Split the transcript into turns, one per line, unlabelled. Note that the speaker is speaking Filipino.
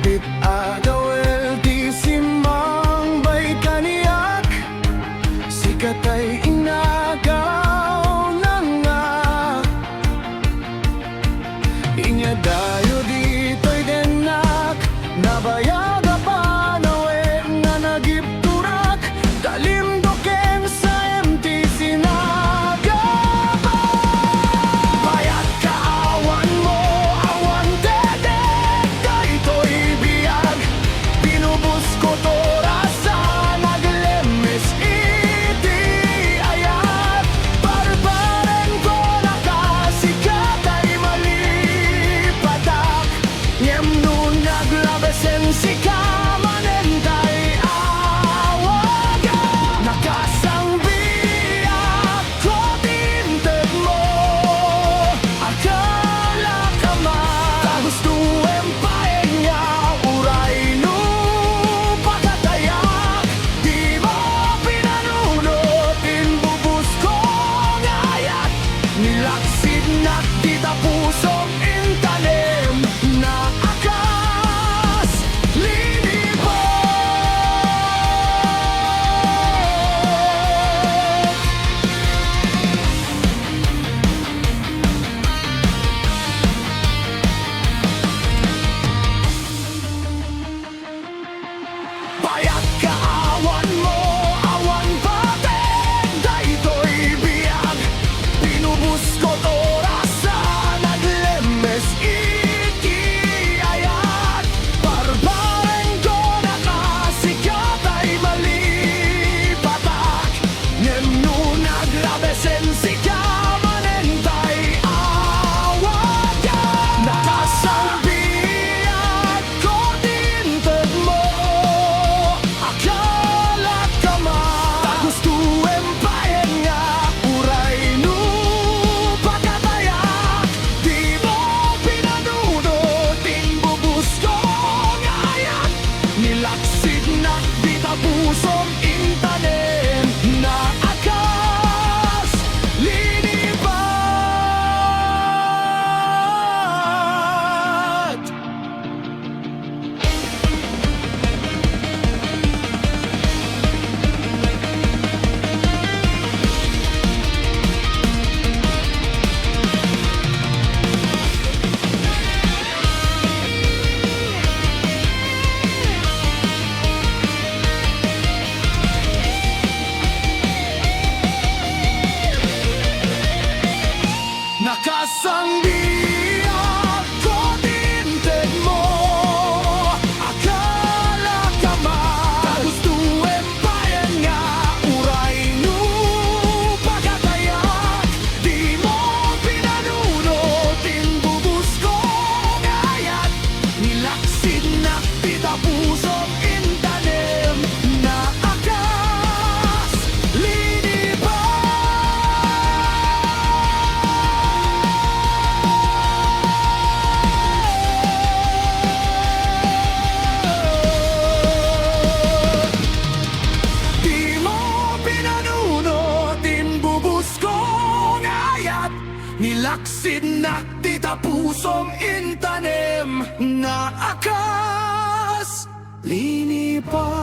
Bit agawel di simang bay kaniyak, sikat ay inagaw na nga. Inya dayo dito'y denak, nabayaga pa nawe nga nagipturak, dalim doken sa MTC naga. Bayat ka awan mo, awan dedek, daytoy biyag, binubus ko tora sa naglemes iti ayat. Barbaren ko nakasikat ay malipatak, nyem nun naglabesen si kamanen kay awaga. Nakasangbiyak ko tinted mo, akala ka man kagustuem paeng niya uray no pagkatayak. Di mo pinanunod inbubus ko ngayat, nilaksid na kita pusong intanim na akas linipo. Bayat ka awan mo, awan batek, daytoy biyag, binubus ko tora sa naglemes iti ayat. Barbaren ko nakasikat ay malipatak, nyem nun naglabesen si kamanen tay awaga. Nakasangbiyak ko tinted mo, akala ka man kagustuem paeng nga uray no pagkatayak. Di mo pinanunod inbubus ko ngayat, nilaksid na kita pusong intanim na akas linipat. Nakasangbiyak ko tinted mo, akala ka man kagustuem paeng nga uray no pagkatayak. Di mo pinanunod inbubus ko ngayat, nilaksid na kita pusong intanim na akas linipat. Di mo pinanunod inbubus ko ngayat, nilaksid na kita pusong intanim na akas linipat.